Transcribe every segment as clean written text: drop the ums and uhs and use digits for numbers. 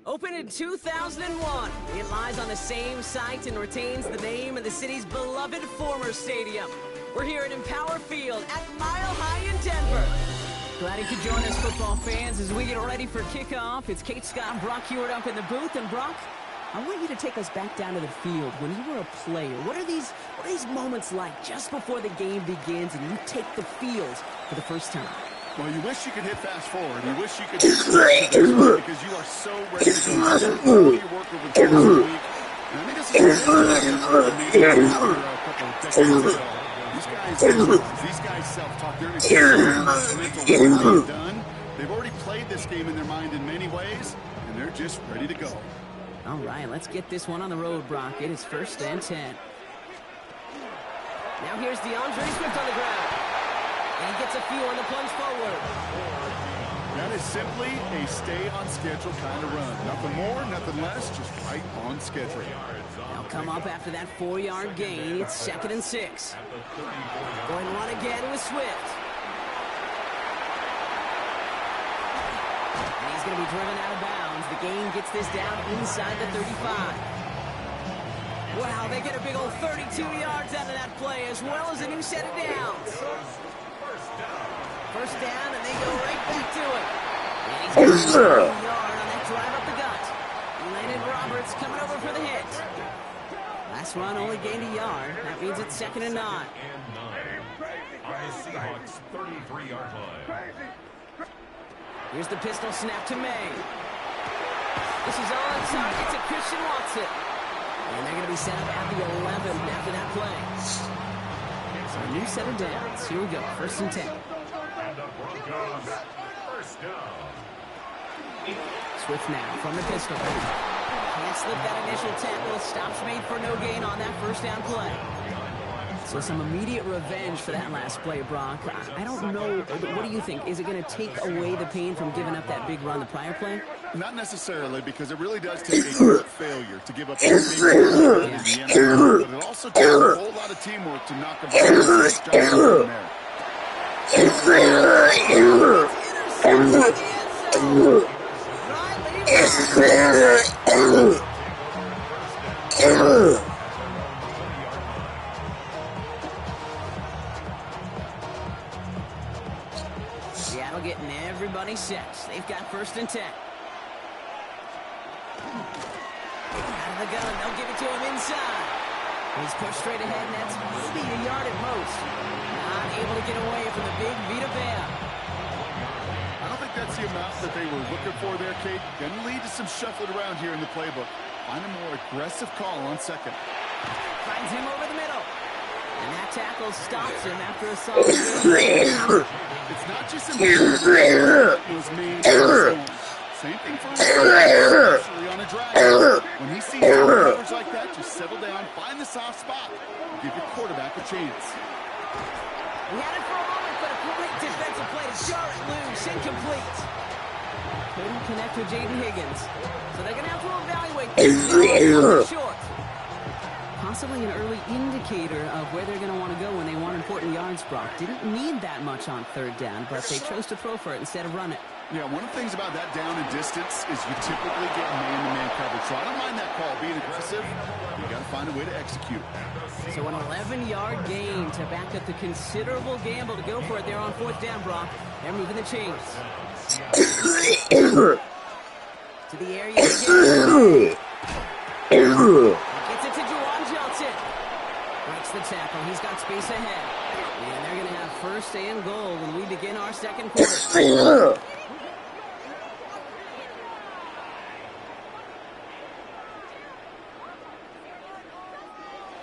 Opened in 2001, it lies on the same site and retains the name of the city's beloved former stadium. We're here at Empower Field at Mile High in Denver. Glad you could join us, football fans, as we get ready for kickoff. It's Kate Scott, Brock Hewitt up in the booth, and Brock, I want you to take us back down to the field. When you were a player, what are these moments like just before the game begins and you take the field for the first time? Well, you wish you could hit fast forward. You wish you could hit because you are so ready to go. All your work over the course of the week. And I think this is a couple of decades ago. These guys self-talk. They're mental done. They've already played this game in their mind in many ways, and they're just ready to go. All right, let's get this one on the road, Brock. It is 1st and 10. Now here's DeAndre Swift on the ground. And he gets a few on the plunge forward. That is simply a stay-on-schedule kind of run. Nothing more, nothing less, just right on schedule. They'll come up after that 4-yard gain. It's 2nd and 6. Going to run again with Swift. And he's going to be driven out of bounds. The gain gets this down inside the 35. Wow, they get a big old 32 yards out of that play, as well as a new set of downs. First down, and they go right back to it. And he's got a yard on that drive up the gut. Landon Roberts coming over for the hit. Last run only gained a yard. That means it's 2nd and 9. On the Seahawks 33-yard line. Here's the pistol snap to May. This is on target to Christian Watson. And they're going to be set up at the 11 after that play. So a new set of downs. Here we go, 1st and 10. First down. Swift now from the pistol. Can't slip that initial tackle. Stops made for no gain on that 1st down play. So some immediate revenge for that last play, Brock. I don't know. What do you think? Is it going to take away the pain from giving up that big run the prior play? Not necessarily, because it really does take a good failure to give up a big run in the end zone. But it also takes a whole lot of teamwork to knock a ball from there. Seattle getting everybody set. They've got 1st and 10. Out of the gun, they'll give it to him inside. He's pushed straight ahead, and that's maybe a yard at most. Not able to get away from the big Vita Vea. I don't think that's the amount that they were looking for there, Kate. Going to lead to some shuffling around here in the playbook. Find a more aggressive call on 2nd. Finds him over the middle. And that tackle stops him after a solid game. It's not just him. It was me. Same thing for him. Especially on a drive. When he sees coverage like that, just settle down, find the soft spot, and give your quarterback a chance. He had it for a moment, but a great defensive play to jar it loose, incomplete. Couldn't connect with Jaden Higgins. So they're going to have to evaluate this short. possibly an early indicator of where they're going to want to go when they want important yards, Brock. Didn't need that much on third down, but they chose to throw for it instead of run it. Yeah, one of the things about that down and distance is you typically get man-to-man coverage. So I don't mind that call being aggressive. You got to find a way to execute. So an 11-yard gain to back up the considerable gamble to go for it there on fourth down, Brock. They're moving the chains. To the area again. Gets it to Juwan Johnson. Breaks the tackle. He's got space ahead. And they're going to have first and goal when we begin our second quarter.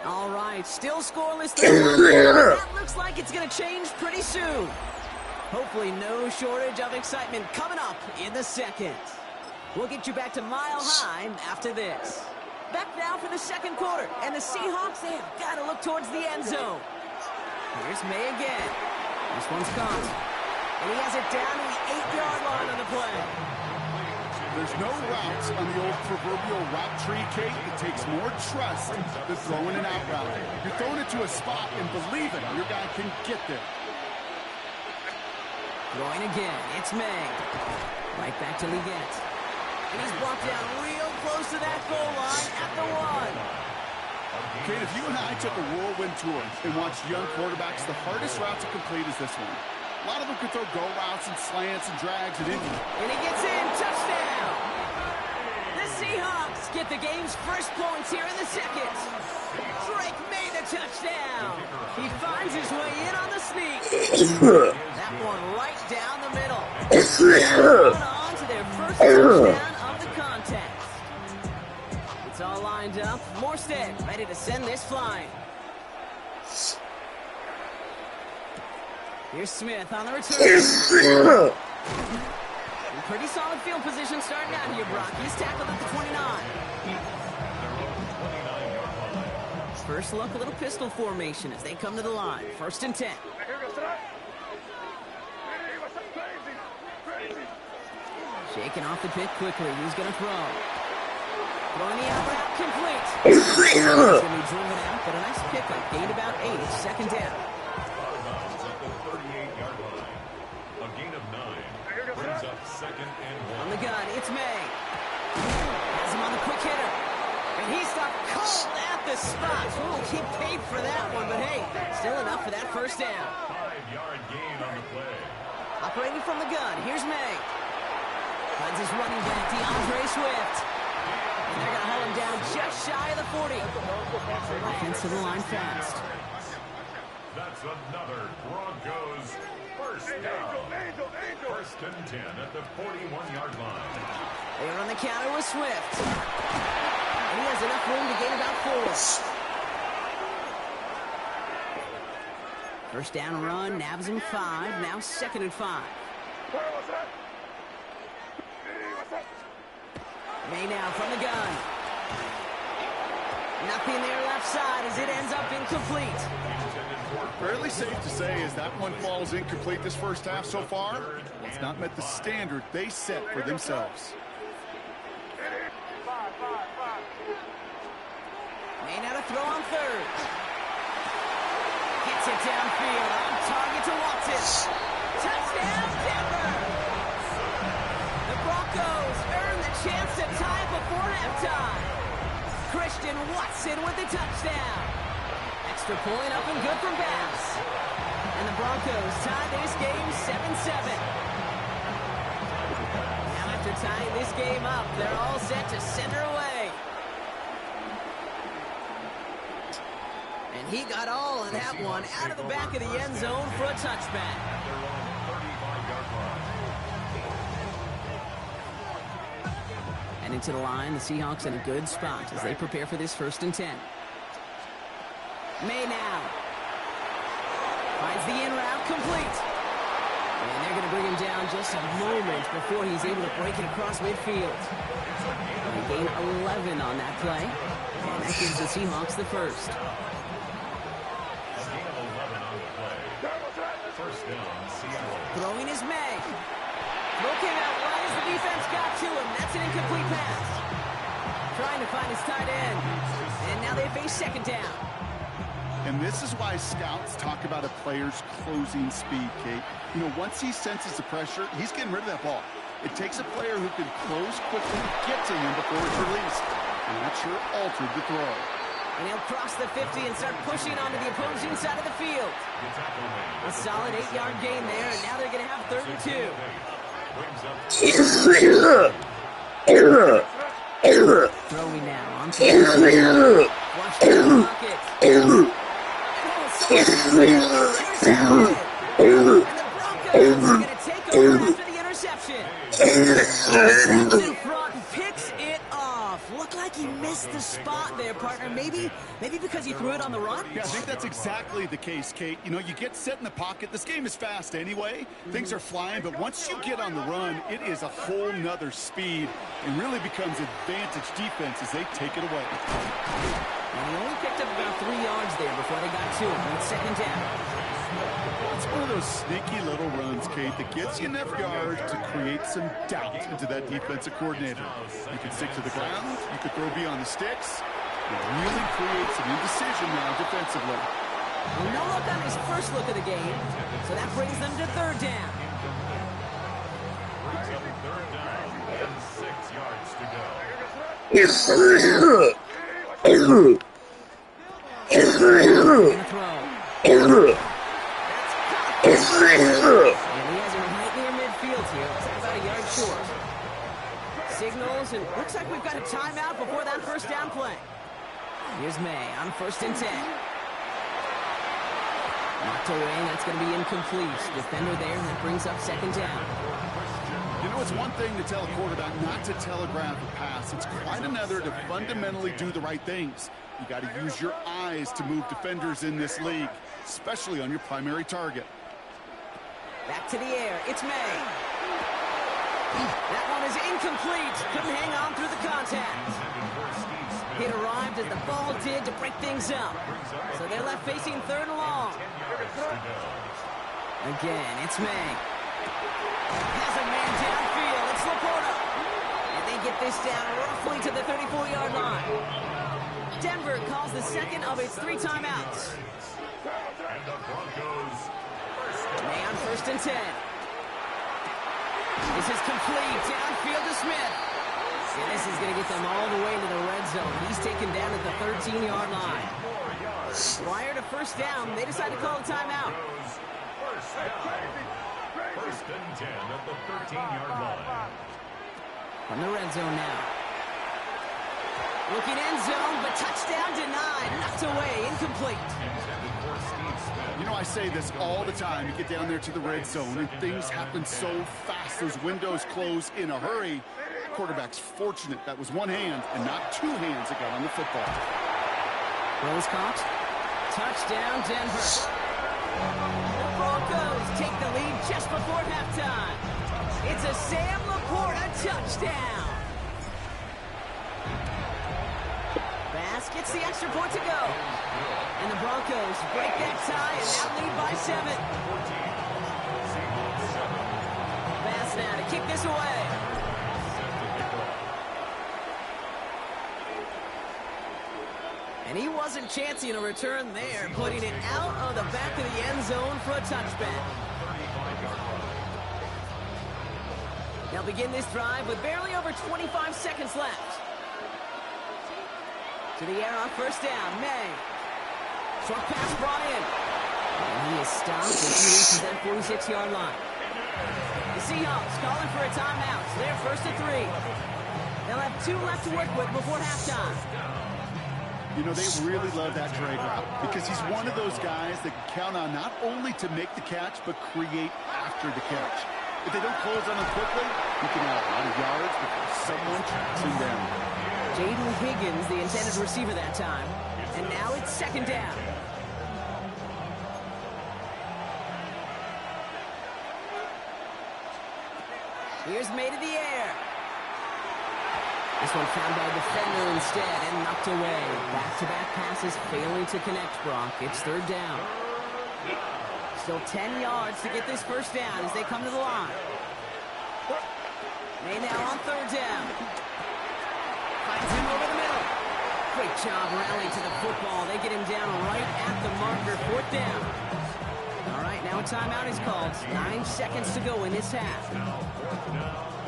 All right, still scoreless. That looks like it's going to change pretty soon. Hopefully no shortage of excitement coming up in the second. We'll get you back to Mile High after this. Back now for the second quarter, and the Seahawks, they have got to look towards the end zone. Here's May again. This one's caught. And he has it down to the 8-yard line on the play. There's no route on the old proverbial route tree, Kate. It takes more trust than throwing an out route. You're throwing it to a spot and believing your guy can get there. Throwing again. It's May. Right back to Leggett. And he's brought down real close to that goal line at the 1. Kate, if you and I took a whirlwind tour and watched young quarterbacks, the hardest route to complete is this one. A lot of them could throw go routes and slants and drags and injury. And he gets in. Touchdown. The Seahawks get the game's first points here in the second. Drake made the touchdown. He finds his way in on the sneak. That one right down the middle. On to their first touchdown of the contest. It's all lined up. Morstead ready to send this flying. Here's Smith on the return. Pretty solid field position starting out here, Brock. He's tackled at the 29. First look, a little pistol formation as they come to the line. First and 10. Shaking off the pick quickly. He's going to throw. Throwing the out route complete. He's going to be driven out, but a nice pickup. Gained about 8. Second down. A gain of 9. Brings up second and 1. On the gun, it's May. Has him on the quick hitter. And he stopped cold at the spot. Ooh, he paid for that one, but hey, still enough for that first down. 5-yard gain on the play. Operating from the gun, here's May. Finds his running back, DeAndre Swift. And they're going to haul him down just shy of the 40. Offense to the line fast. That's another Broncos first down. First and 10 at the 41-yard line. They run the counter with Swift. And he has enough room to gain about 4. First down run, nabs him 5. Now second and 5. May now from the gun. Nothing there left side as it ends up incomplete. Fairly safe to say as that one falls incomplete this first half so far, it's not met the standard they set for themselves. May now to throw on third. Gets it downfield on target to Watson. Touchdown, Denver! The Broncos earn the chance to tie before halftime. Christian Watson with the touchdown. Extra point up and good from Bass. And the Broncos tie this game 7-7. Now after tying this game up, they're all set to send her away. And he got all of that one out of the back of the end zone for a touchback. And into the line, the Seahawks in a good spot as they prepare for this first and 10. May now finds the in route complete. And they're going to bring him down just a moment before he's able to break it across midfield. They gain 11 on that play. And that gives the Seahawks the first. First down, Seattle. Throwing is May. Throw came out right as the defense got to him. That's an incomplete pass. trying to find his tight end. And now they face second down. And this is why scouts talk about a player's closing speed, Kate. You know, once he senses the pressure, he's getting rid of that ball. It takes a player who can close quickly to get to him before it's released. And that sure altered the throw. And he'll cross the 50 and start pushing onto the opposing side of the field. A solid 8-yard gain there, and now they're going to have 3rd and 2. Throwing now on the watch the pocket. And the Broncos are going to take over after the interception. Steps in front and picks it off. Looked like he missed the spot there, partner. Maybe because he threw it on the run? Yeah, I think that's exactly the case, Kate. You know, you get set in the pocket. This game is fast anyway. Things are flying, but once you get on the run, it is a whole nother speed and really becomes advantage defense as they take it away. And he only picked up about 3 yards there before they got to him on second down. It's one of those sneaky little runs, Kate, that gets you enough yards to create some doubt into that defensive coordinator. You can stick to the ground, you could throw beyond the sticks. It really creates an indecision now defensively. Well, no look on his first look of the game, so that brings them to 3rd down. 3rd down and 6 yards to go. Gonna throw. And he has him right near midfield here. Looks like about a yard short. Signals, and looks like we've got a timeout before that first down play. Here's May on 1st and 10. Knocked away, and that's going to be incomplete. Defender there, and that brings up 2nd down. You know, it's one thing to tell a quarterback not to telegraph a pass. It's quite another to fundamentally do the right things. You got to use your eyes to move defenders in this league, especially on your primary target. Back to the air. It's May. That one is incomplete. Couldn't hang on through the contact. It arrived as the ball did to break things up. So they're left facing 3rd and long. Again, it's May. Has a man downfield. It's Laporta. And they get this down roughly to the 34-yard line. Denver calls the second of its 3 timeouts. And the Broncos. May on 1st and 10. This is complete. Downfield to Smith. And this is going to get them all the way to the red zone. He's taken down at the 13-yard line. Prior to first down, they decide to call a timeout. 1st and 10 at the 13-yard line. From the red zone now. Looking end zone, but touchdown denied. Knocked away, incomplete. You know, I say this all the time. You get down there to the red zone, and things happen so fast. Those windows close in a hurry. Quarterback's fortunate that was one hand and not 2 hands that got on the football. Rose caught. Touchdown, Denver. The Broncos take the lead just before halftime. It's a Sam Laporta touchdown. Bass gets the extra point to go. And the Broncos break that tie and now lead by 7. Bass now to kick this away. And he wasn't chancing a return there, putting it out of the back of the end zone for a touchback. They'll begin this drive with barely over 25 seconds left. To the air on first down, May. Short pass brought in. And he is stopped as he reaches that 46-yard line. The Seahawks calling for a timeout. So they're 1st and 3. They'll have 2 left to work with before halftime. You know, they really love that drag route because he's one of those guys that can count on not only to make the catch, but create after the catch. If they don't close on him quickly, he can have a lot of yards before someone tracks him down. Jaden Higgins, the intended receiver that time. And now it's 2nd down. Here's May to the air. This one found by a defender instead and knocked away. Back-to-back passes failing to connect, Brock. It's 3rd down. Still 10 yards to get this first down as they come to the line. May now on 3rd down. Finds him over the middle. Great job rallying to the football. They get him down right at the marker. 4th down. All right, now a timeout is called. 9 seconds to go in this half.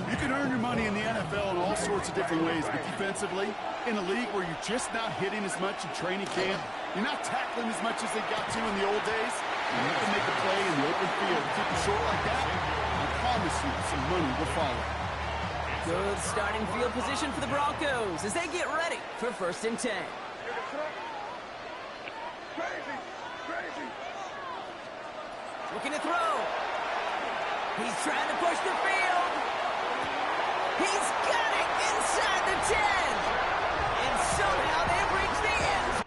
You can earn your money in the NFL in all sorts of different ways, but defensively, in a league where you're just not hitting as much in training camp, you're not tackling as much as they got to in the old days, you have to make a play in the open field. Keep it short like that, I promise you some money will follow. Good starting field position for the Broncos as they get ready for 1st and 10. Looking to throw. He's trying to push the field. He's got it inside the 10. And somehow they reach the end.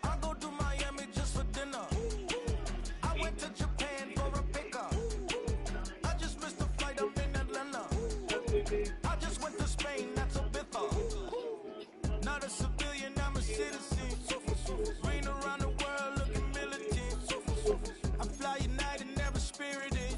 I go to Miami just for dinner. I went to Japan for a pickup. I just missed the flight up in Atlanta. I just went to Spain, that's a bither. Not a civilian, I'm a citizen. Rain around the world looking militant. I fly United, never spirited.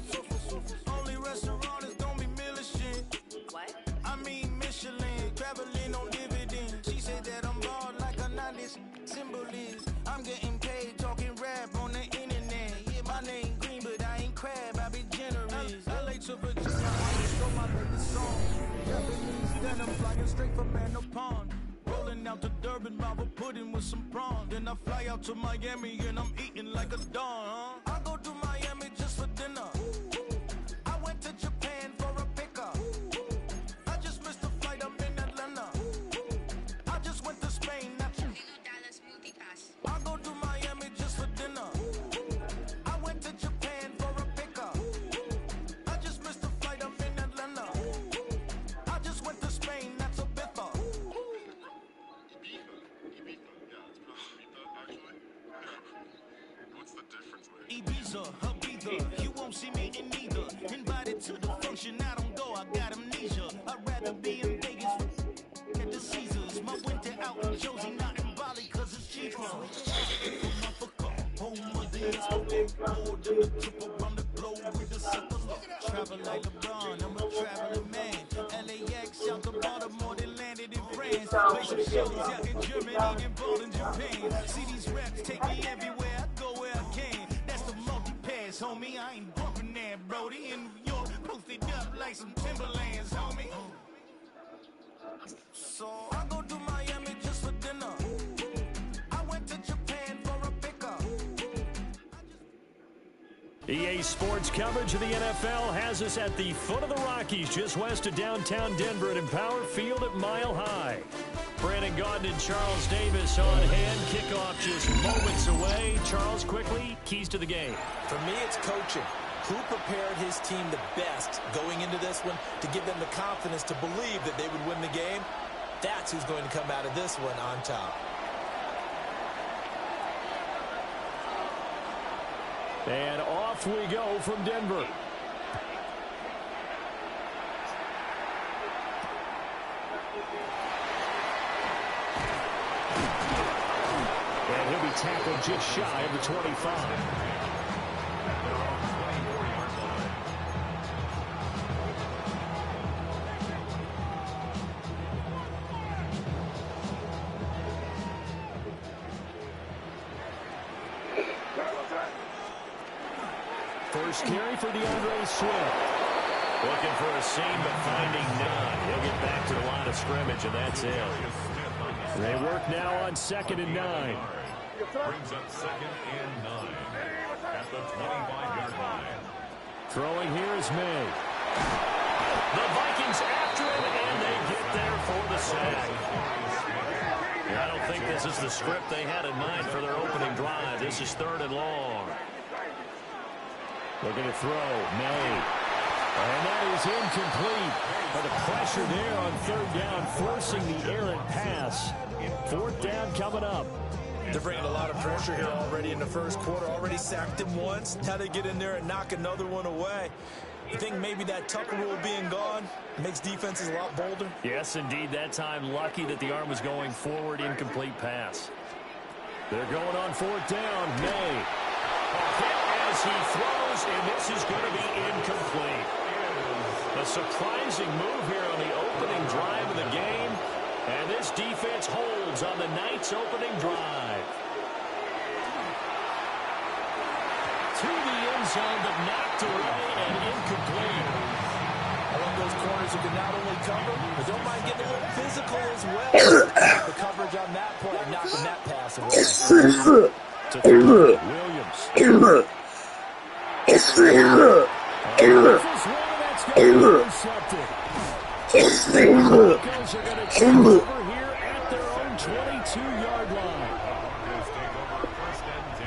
Only restaurant is gonna be militant. What? I mean Michelin, traveling on dividends. She said that I'm bald like a 90s symbol is. I'm getting paid talking rap on the internet. Yeah, my name green, but I ain't crab, I be generous. LA to Virginia, I just throw my latest song. Japanese denim flying straight from Manopon. Rolling out to Durban, Marble pudding with some prawns. Then I fly out to Miami and I'm eating like a don, huh? I go to Miami just for dinner. I went to Japan for a pickup. I just missed the flight up in Atlanta. I just went to Spain, that's I go to Miami just for dinner. I went to Japan for a pickup. I just missed the flight up in Atlanta. I just went to Spain, that's a bither. Ibiza, Ibiza, you won't see me in neither. Invited to the function, I don't go, I got amnesia. I'd rather be in Vegas at the Caesars. My winter out in Josie, not in Bali, cause it's cheaper. Home of the East, more than a trip around the globe with the suckers. Travel like LeBron, I'm a traveling man. LAX out to Baltimore, they landed in France. Play some shows out in Germany and ball in Japan. See these raps take me everywhere, I go where I can. That's the multi-pass, homie, I ain't bumping that, Brody. In New York, posted up like some Timberlands, homie. So I go to Miami just for dinner. I went to Japan for a pickup. EA Sports coverage of the NFL has us at the foot of the Rockies, just west of downtown Denver at Empower Field at Mile High. Brandon Gaudin and Charles Davis on hand. Kickoff just moments away. Charles, quickly, keys to the game. For me, it's coaching. Who prepared his team the best going into this one to give them the confidence to believe that they would win the game? That's who's going to come out of this one on top. And off we go from Denver. And he'll be tackled just shy of the 25. First carry for DeAndre Swift. Looking for a seam, but finding none. He'll get back to the line of scrimmage, and that's it. They work now on 2nd and 9. Brings up 2nd and 9 at the 25-yard line. Throwing here is May. The Vikings after him, and they get there for the sack. I don't think this is the script they had in mind for their opening drive. This is 3rd and long. Looking to throw, May. And that is incomplete. But the pressure there on 3rd down, forcing the errant pass. 4th down coming up. They're bringing a lot of pressure here already in the first quarter. Already sacked him once. Now they get in there and knock another one away. You think maybe that Tucker rule being gone makes defenses a lot bolder? Yes, indeed. That time, lucky that the arm was going forward. Incomplete pass. They're going on fourth down. May. A hit as he throws, and this is going to be incomplete. A surprising move here on the opening drive of the game. And this defense holds on the night's opening drive. To the end zone, but knocked away and incomplete. I love those corners who can not only cover, but don't mind getting a little physical as well. The coverage on that play, knocking that pass away. To throw, Williams. This is one that's going to be intercepted. The Broncos are going to take over here at their own 22-yard line. Broncos take over first and 10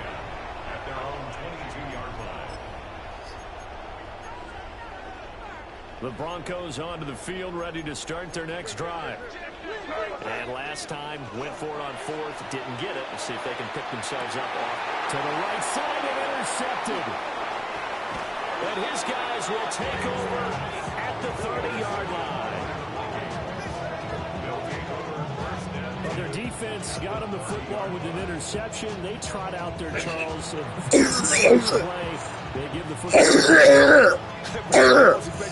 at their own 22-yard line. The Broncos onto the field, ready to start their next drive. And last time, went for it on fourth, didn't get it. We'll see if they can pick themselves up off to the right side and intercepted. And his guys will take over at the 30-yard line. Well, their defense got him the football with an interception. They trot out there, Charles. Play. They give the football.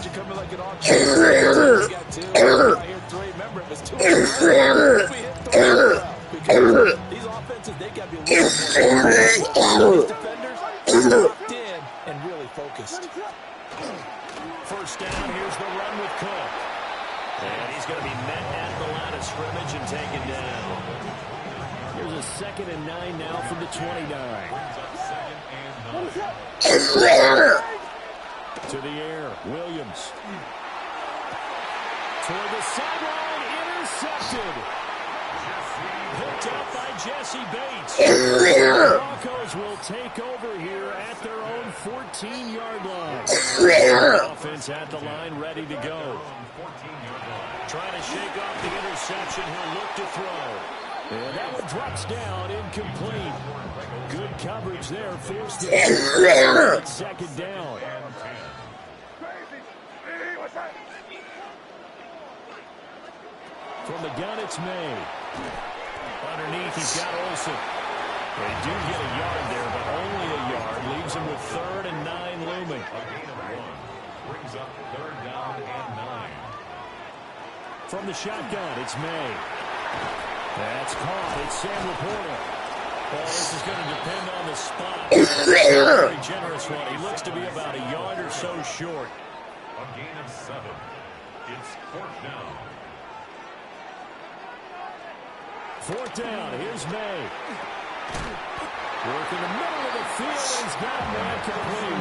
You coming like an auction. You got two. I hear three. Remember, it was two. Because these offenses, they got to be a little more. These defenders locked in and really focused. First down, here's the run with Cook. And he's going to be met at the line of scrimmage and taken down. Here's a 2nd and 9 now from the 29. To the air, Williams. Toward the sideline, intercepted. Picked up by Jesse Bates. The Broncos will take over here at their own 14-yard line. The offense at the line, ready to go. Trying to shake off the interception. He'll look to throw. And that one drops down, incomplete. Good coverage there. Forced it. 2nd down. From the gun, it's May. Underneath, he's got Olsen. They do get a yard there, but only a yard. Leaves him with 3rd and 9 looming. A gain of 1 brings up 3rd down and 9. From the shotgun, it's May. That's caught. It's Sam Laporta. Well, this is going to depend on the spot. Very generous one. He looks to be about a yard or so short. A gain of 7. It's 4th down. 4th down. Here's May. Work in the middle of the field. He's got man complete. A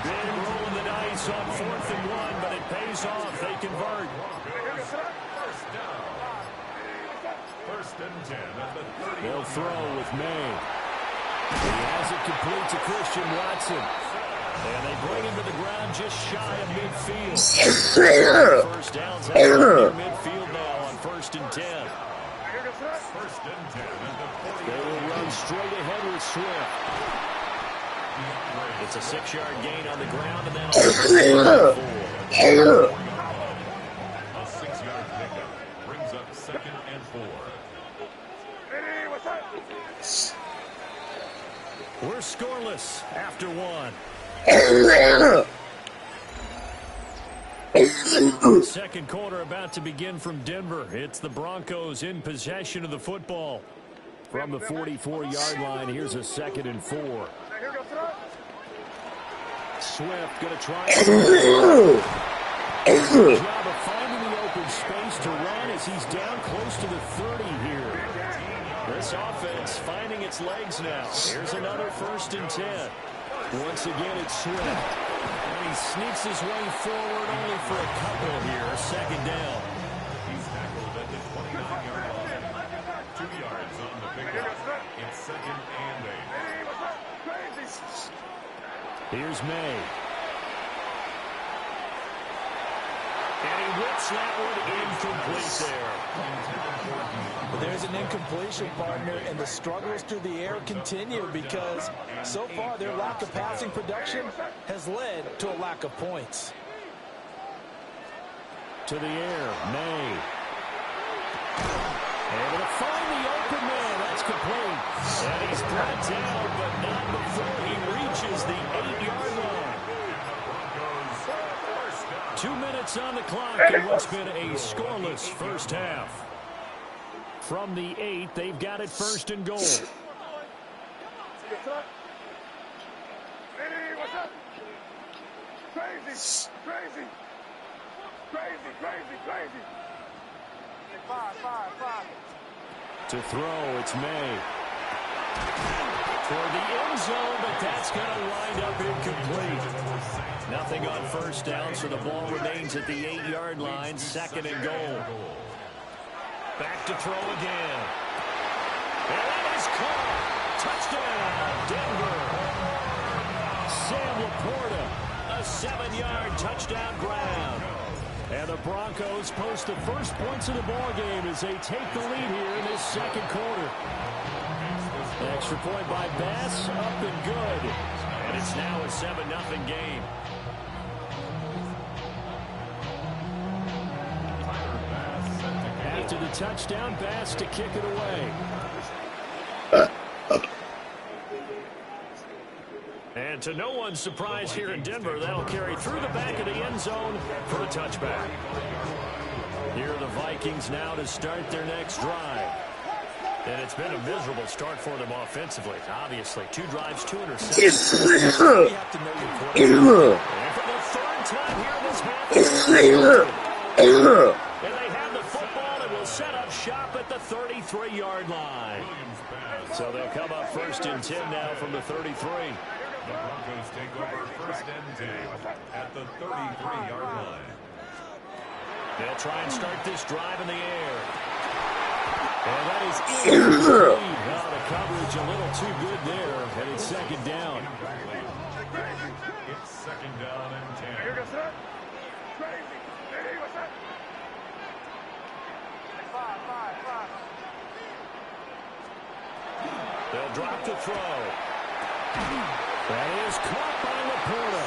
big roll of the dice on 4th and 1, but it pays off. They convert. First down. 1st and 10 at the 30. They'll throw with May. He has it complete to Christian Watson. And they bring him to the ground just shy of midfield. First down's out near midfield now on 1st and 10. 1st and 10 at the 40. They will run straight ahead with Swift. It's a 6-yard gain on the ground, and then a 6-yard pickup brings up 2nd and 4. We're scoreless after 1. Second quarter about to begin from Denver. It's the Broncos in possession of the football. From the 44-yard line, here's a 2nd and 4. Swift going to try. Good job of finding the open space to run as he's down close to the 30 here. This offense finding its legs now. Here's another 1st and 10. Once again, it's Swift. And he sneaks his way forward only for a couple here. 2nd down. He's tackled at the 29-yard line. 2 yards on the pickup. It's 2nd and 8. Here's May. And he whips that one incomplete there. But there's an incompletion, partner, and the struggles through the air continue because so far their lack of passing production has led to a lack of points. To the air, May. Able to find the open man. That's complete. And he's brought down, but not before he reaches the 8-yard line. 2 minutes on the clock in what's been a scoreless first half. From the 8, they've got it first and goal. Hey, what's up? Crazy. Five. To throw, it's May. Toward the end zone, but that's going to wind up incomplete. Nothing on first down, so the ball remains at the 8-yard line, second and goal. Back to throw again. And that is caught. Touchdown, Denver. Sam Laporta, a 7-yard touchdown grab. And the Broncos post the first points of the ball game as they take the lead here in this second quarter. Extra point by Bass, up and good. And it's now a 7-0 game. After the touchdown, Bass to kick it away. And to no one's surprise here in Denver, that'll carry through the back of the end zone for a touchback. Here are the Vikings now to start their next drive. And it's been a miserable start for them offensively. Obviously, 2 drives, 2 interceptions. You have to know your quarterback. And for the third time here in this half, and they have the football and will set up shop at the 33-yard line. So they'll come up first and 10 now from the 33. The Broncos take over first and 10 at the 33-yard line. They'll try and start this drive in the air. And that is incomplete. Well, the coverage a little too good there, and it's second down. It's second down and 10. They'll drop the throw. That is caught by Laporta.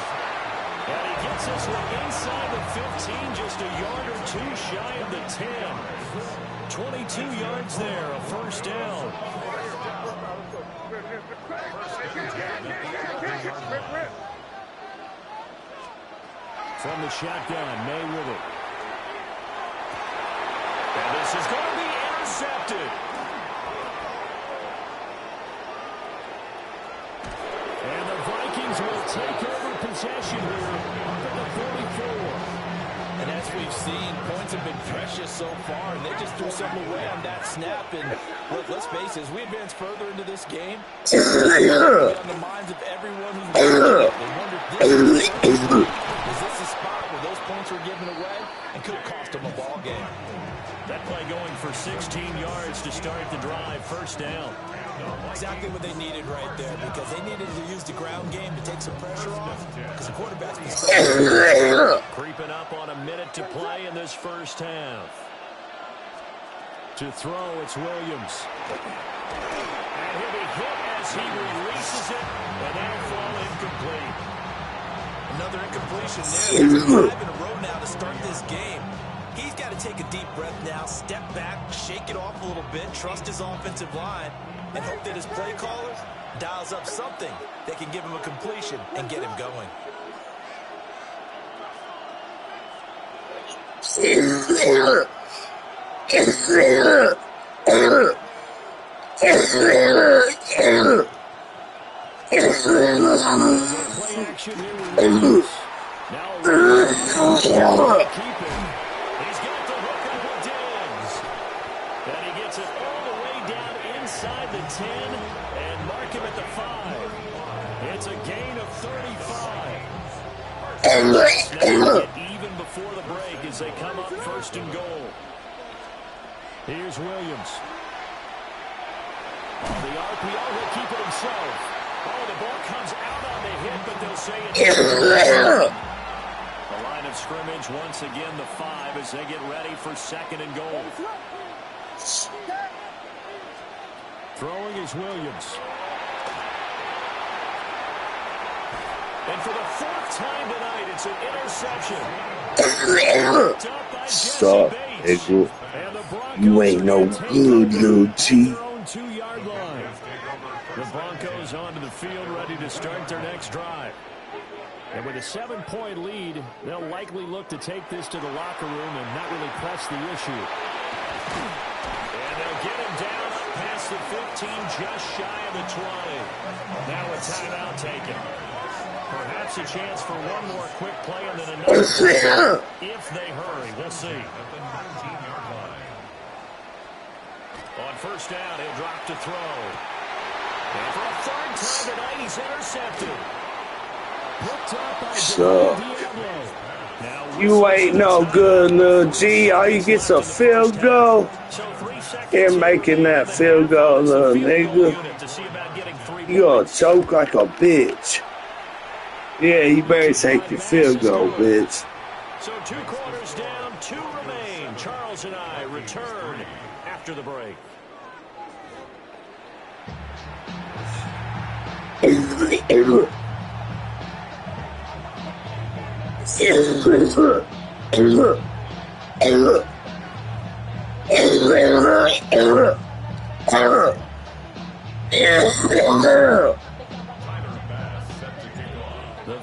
And he gets this one inside the 15, just a yard or 2 shy of the 10. 22 yards there, a first down. From the shotgun, May with it. And this is going to be intercepted. And the Vikings will take over possession here up at the 44. And as we've seen, points have been precious so far, and they just threw something away on that snap. And look, let's face it, as we advance further into this game, it's on the minds of everyone who's watching it. They wonder, is this a spot where those points were given away and could have cost them a ball game? That play going for 16 yards to start the drive, first down. Exactly what they needed right there, because they needed to use the ground game to take some pressure off, because the quarterback's been creeping up on a minute to play in this first half. To throw, it's Williams. And he'll be hit as he releases it, and that'll fall incomplete. Another incompletion there. It's 5 in a row now to start this game. He's got to take a deep breath now, step back, shake it off a little bit, trust his offensive line, and hope that his play caller dials up something that can give him a completion and get him going. Play action here with Williams. Now keep it. He's got the hook up with Diggs. And he gets it all the way down inside the 10 and mark him at the 5. It's a gain of 35. Even before the break as they come up first and goal. Here's Williams. The RPO will keep it himself. Oh, the ball comes out on the hit, but they'll say it's the line of of scrimmage. Once again, the 5 as they get ready for 2nd and goal. Throwing is Williams. And for the 4th time tonight, it's an interception. Stop, nigga. You ain't no good, little G. The Broncos onto the field, ready to start their next drive. And with a 7-point lead, they'll likely look to take this to the locker room and not really press the issue. And they'll get him down past the 15, just shy of the 20. Now a timeout taken. Perhaps a chance for one more quick play and then another if they hurry. We'll see. On 1st down, he'll drop to throw. And for a 3rd time tonight, he's intercepted. So, you ain't no good, little G. All you get's a field goal. You're making that field goal, little nigga. You gonna choke like a bitch. Yeah, you better take your field goal, bitch. So 2 quarters down, 2 remain. Charles and I return after the break. The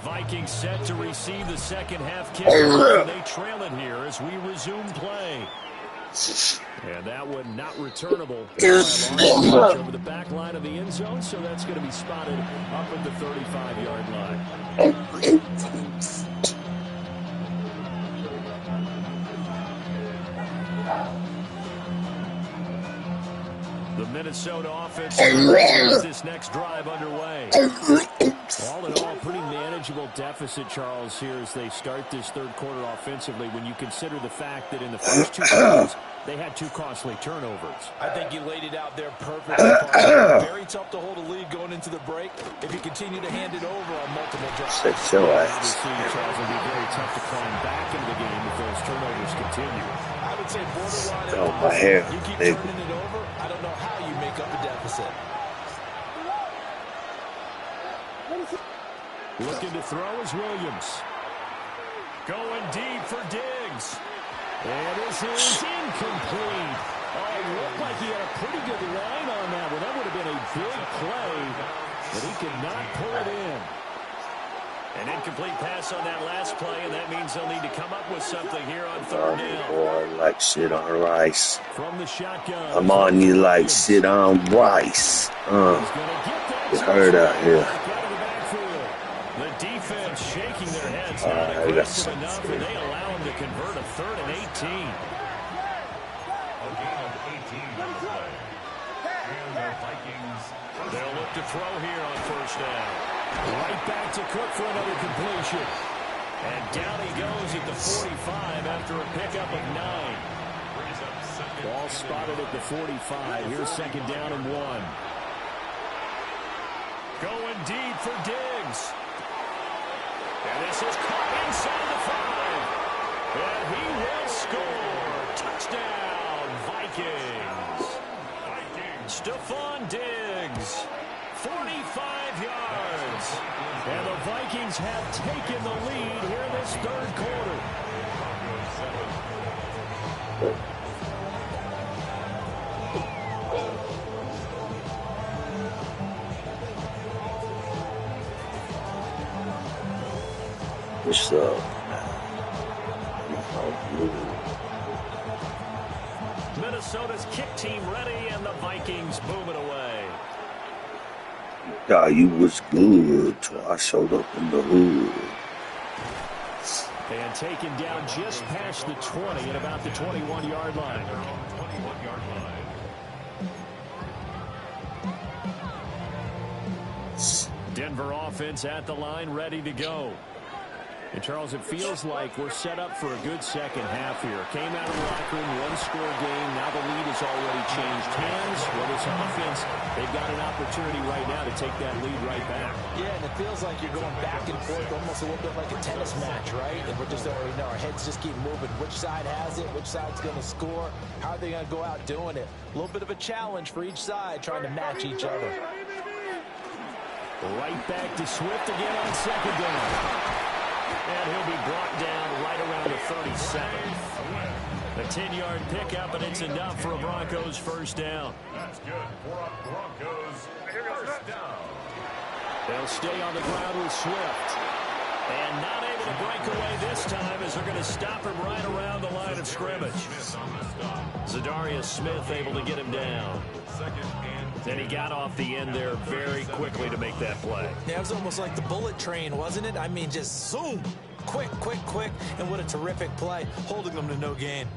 Vikings set to receive the 2nd half kick. They trail it here as we resume play. And that one not returnable. Over the back line of the end zone, so that's going to be spotted up at the 35-yard line. The Minnesota offense gets this next drive underway. All in all, pretty manageable deficit, Charles, here as they start this 3rd quarter offensively when you consider the fact that in the first 2 quarters, they had 2 costly turnovers. I think you laid it out there perfectly. Very tough to hold a lead going into the break if you continue to hand it over on multiple drives. Shut your ass. Obviously, Charles, will be very tough to climb back into the game if those turnovers continue. I would say borderline. Oh, my hair. You keep turning it over, I don't know how you make up a deficit. Looking to throw is Williams. Going deep for Diggs. And this is incomplete. Oh, it looked like he had a pretty good line on that one. That would have been a big play, but he could not pull it in. An incomplete pass on that last play, and that means they'll need to come up with something here on 3rd down. Boy, like shit on rice. From the shotgun. I'm on you like shit on rice. Get hurt out here. The defense shaking their heads. Not aggressive enough, and they allow him to convert a 3rd and 18. A gain of 18 on the play. And the Vikings. They'll look to throw here on 1st down. Right back to Cook for another completion. And down he goes at the 45 after a pickup of 9. Ball spotted at the 45. Here's 2nd down and 1. Going deep for Diggs. And this is caught inside the 5. And he will score. Touchdown, Vikings. Stephon Diggs. 45 yards. And the Vikings have taken the lead here in this 3rd quarter. What's up? Minnesota's kick team ready, and the Vikings booming away. Yeah, you was good till I showed up in the hood. And taken down just past the 20 at about the 21-yard line. Denver offense at the line, ready to go. And, Charles, it feels like we're set up for a good second half here. Came out of the locker room, one-score game. Now the lead has already changed hands. Well, this offense, they've got an opportunity right now to take that lead right back. Yeah, and it feels like you're going back and forth, almost a little bit like a tennis match, right? And we're just already know our heads just keep moving. Which side has it? Which side's going to score? How are they going to go out doing it? A little bit of a challenge for each side, trying to match each other. Right back to Swift again on second down. And he'll be brought down right around the 37. A 10-yard pickup, and it's enough for a Broncos first down. That's good for a Broncos first down. They'll stay on the ground with Swift. And not able to break away this time as they're going to stop him right around the line of scrimmage. Zadarius Smith able to get him down. And he got off the end there very quickly to make that play. Yeah, it was almost like the bullet train, wasn't it? I mean, just zoom. Quick, quick, quick. And what a terrific play, holding them to no gain.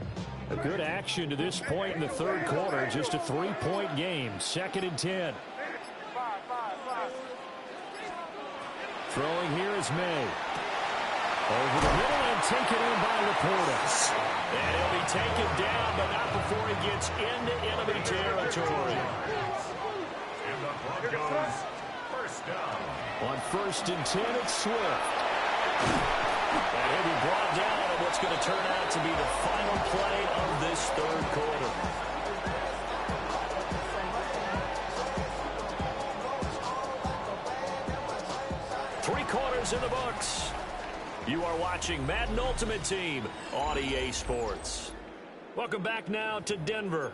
A good action to this point in the third quarter. Just a 3-point game. 2nd and 10. Throwing here is May. Over the middle and taken in by Laporta. And he'll be taken down, but not before he gets into enemy territory. And the Broncos first down. On 1st and 10, it's Swift. And he'll be brought down on what's going to turn out to be the final play of this third quarter. Three quarters in the books. You are watching Madden Ultimate Team on EA Sports. Welcome back now to Denver.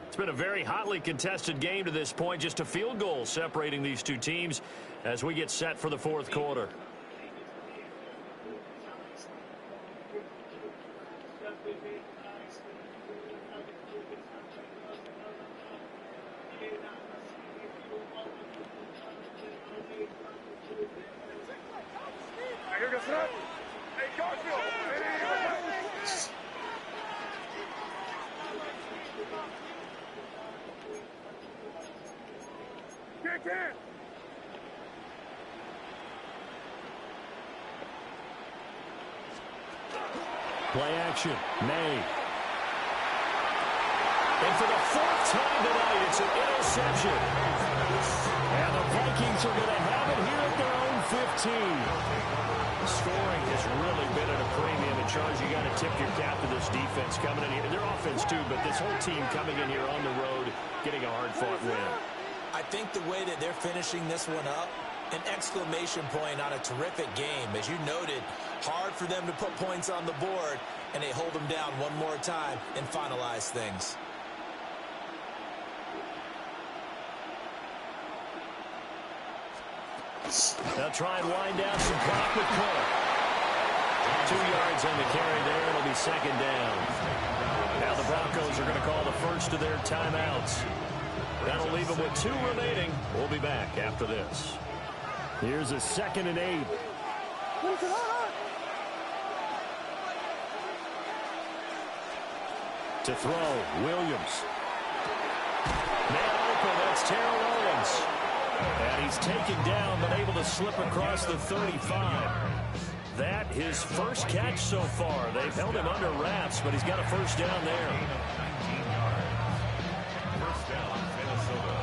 It's been a very hotly contested game to this point. Just a field goal separating these two teams as we get set for the fourth quarter. Play action. May. And for the 4th time tonight, it's an interception. And the Vikings are going to have it here at their own 15. Scoring has really been at a premium. And Charles, you got to tip your cap to this defense coming in here. Their offense too, but this whole team coming in here on the road, getting a hard-fought win. I think the way that they're finishing this one up, an exclamation point on a terrific game. As you noted, hard for them to put points on the board, and they hold them down one more time and finalize things. They'll try and wind down some clock with Cook. 2 yards on the carry there. It'll be second down. Now the Broncos are going to call the first of their timeouts. That'll leave them with 2 remaining. We'll be back after this. Here's a 2nd and 8. To throw, Williams. Man open, that's Terrell Owens. And he's taken down, but able to slip across the 35. That his first catch so far. They've held him under wraps, but he's got a first down there. 19 yards. First down, Minnesota.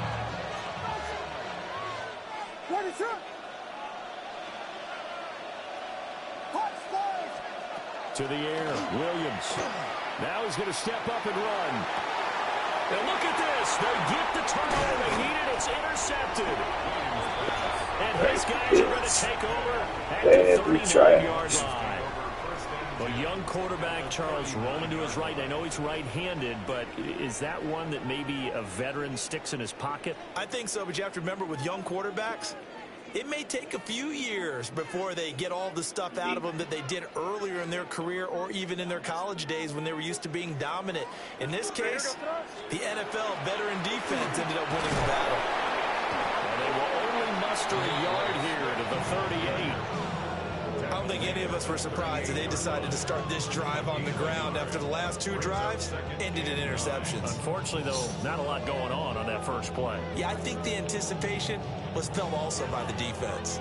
To the air, Williams. Now he's going to step up and run. And look at this. They get the turnover they needed. It's intercepted. And his guys are going to take over at the 39-yard line. A young quarterback, Charles, rolling to his right. I know he's right-handed, but is that one that maybe a veteran sticks in his pocket? I think so, but you have to remember with young quarterbacks, it may take a few years before they get all the stuff out of them that they did earlier in their career or even in their college days when they were used to being dominant. In this case, the NFL veteran defense ended up winning the battle. And they will only muster a yard here to the 38. I don't think any of us were surprised that they decided to start this drive on the ground after the last 2 drives ended in interceptions. Unfortunately, though, not a lot going on that first play. Yeah, I think the anticipation was felt also by the defense.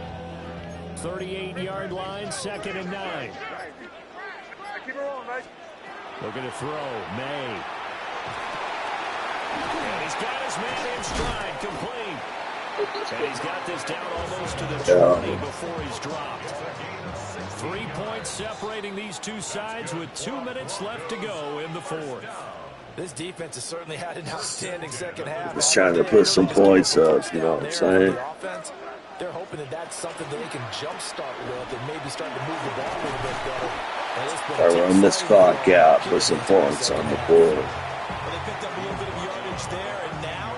38-yard line, 2nd and 9. Looking to throw, May. And he's got his man in stride, complete. And he's got this down almost to the 20 before he's dropped. 3 points separating these two sides with 2 minutes left to go in the fourth. This defense has certainly had an outstanding second half. Just trying to put some points up, you know what I'm saying? They're hoping that that's something that they can jumpstart with and maybe start to move the ball a little bit better. I run this clock out, put some points on the board. Well, they picked up a little bit of yardage there, and now,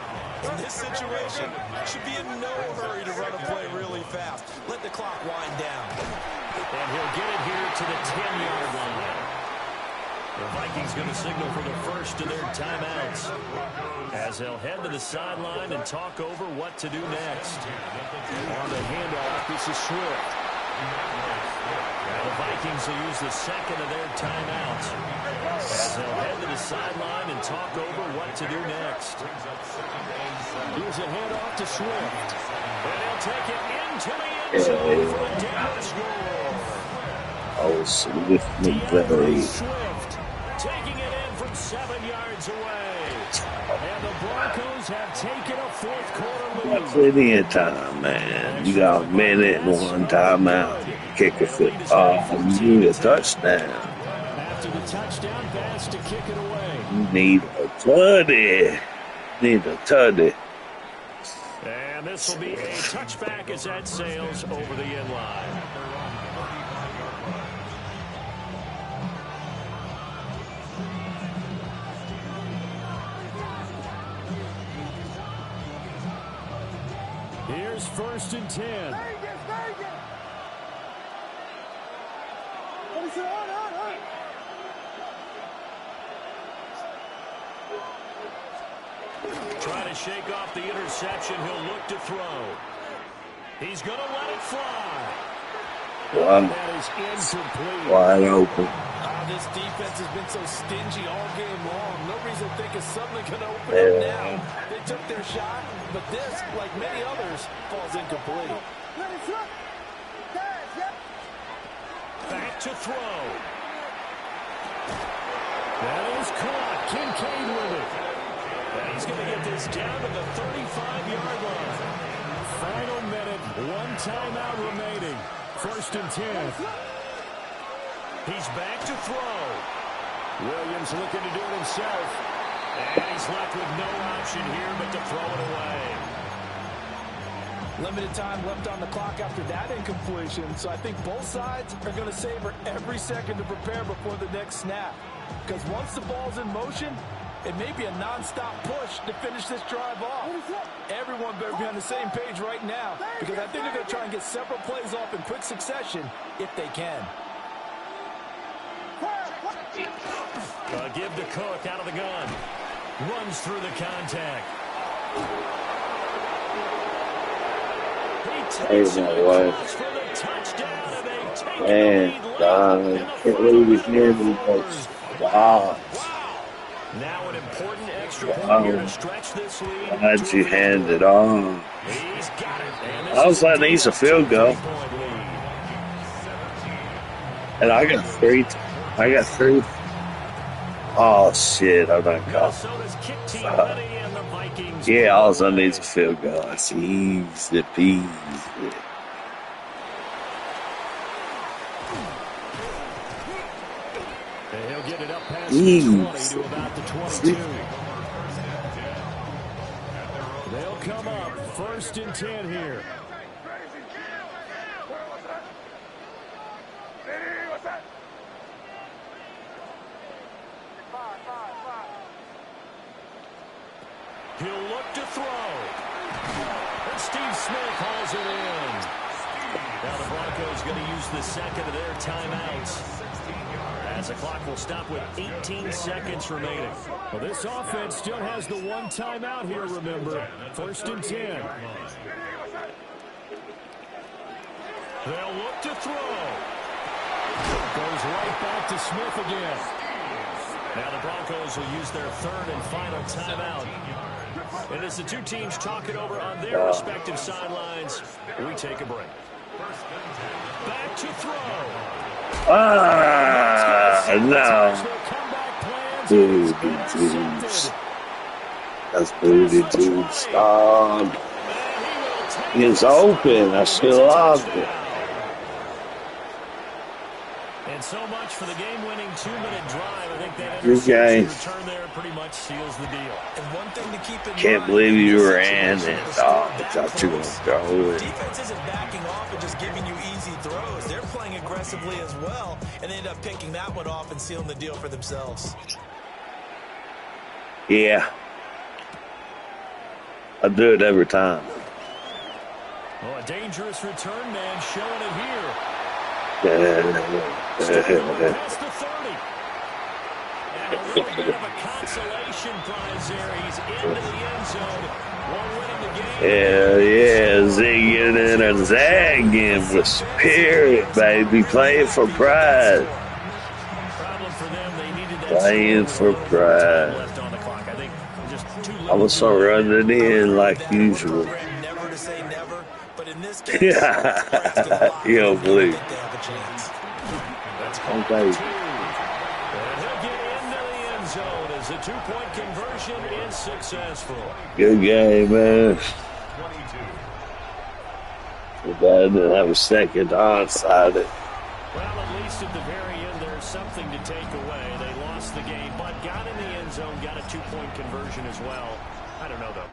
in this situation, should be in no hurry to run a play really fast. Let the clock wind down. And he'll get it here to the 10-yard line. The Vikings going to signal for the first of their timeouts as they'll head to the sideline and talk over what to do next. On the handoff, this is Swift. Now the Vikings will use the second of their timeouts as they'll head to the sideline and talk over what to do next. Here's a handoff to Swift. And he'll take it into the end zone for a Denver score. Oh, Swift McVeigh. Swift taking it in from 7 yards away. And the Broncos have taken a fourth quarter lead. Plenty of time, man. You got a minute and one timeout. Kick a foot. Oh, you need a touchdown. After the touchdown pass to kick it away. You need a tutty. Need a tutty. And this will be a touchback as that sails over the end line. Here's 1st and 10. Try to shake off the interception. He'll look to throw. He's going to let it fly. That is incomplete. Wide open. This defense has been so stingy all game long. No reason to think it's suddenly going to open up now. They took their shot, but this, like many others, falls incomplete. Back to throw. That is caught. Kincaid with it. And he's going to get this down to the 35-yard line. Final minute, one timeout remaining. 1st and 10. He's back to throw. Williams looking to do it himself. And he's left with no option here but to throw it away. Limited time left on the clock after that incompletion, so I think both sides are going to savor every second to prepare before the next snap. Because once the ball's in motion, it may be a non-stop push to finish this drive off. Everyone better be on the same page right now, because I think they're going to try and get several plays off in quick succession if they can. Give to Cook out of the gun. Runs through the contact. He takes it for the touchdown, and they take Man, I can't believe he's nearly close. Wow. Now an important extra point here to stretch this lead. How'd you hand it on? He's got it. I was like, he's a field goal. And I got three. Oh, shit. I'm not caught. Yeah, all of a sudden needs a field goal. I see the peas. He'll get it up past the 20 to about the 22. They'll come up 1st and 10 here. He'll look to throw. And Steve Smith hauls it in. Now the Broncos going to use the second of their timeouts, as the clock will stop with 18 seconds remaining. Well, this offense still has the one timeout here, remember. 1st and 10. They'll look to throw. Goes right back to Smith again. Now the Broncos will use their 3rd and final timeout. And as the two teams talk it over on their respective sidelines, we take a break. Back to throw. No. Booty juice. That's booty juice. Stop. It's open. I still lost it. And so much for the game-winning 2-minute drive. I think that Good game. return there pretty much seals the deal. And one thing to keep in Can't mind, believe you this ran situation, it. the score Oh, I that thought you were close, going to throw it. defense isn't backing off and just giving you easy throws. They're playing aggressively as well, and they end up picking that one off and sealing the deal for themselves. Yeah. I do it every time. Oh, a dangerous return man showing it here. Past the 30. And a little bit of a consolation prize there. He's into the end zone. One winning the game. Hell yeah, zigging and a zagging with spirit, baby. Playing for pride. Problem for them, they needed that Playing for pride. left on the clock. I think just too I was so running in like usual. Never to say never, but in this case, Yeah. You don't believe. they have a chance. Okay. And he'll get into the end zone as the two-point conversion is successful. Good game, man. Too bad I didn't have a second onside it. Well, at least at the very end, there's something to take away. They lost the game, but got in the end zone, got a two-point conversion as well. I don't know, though.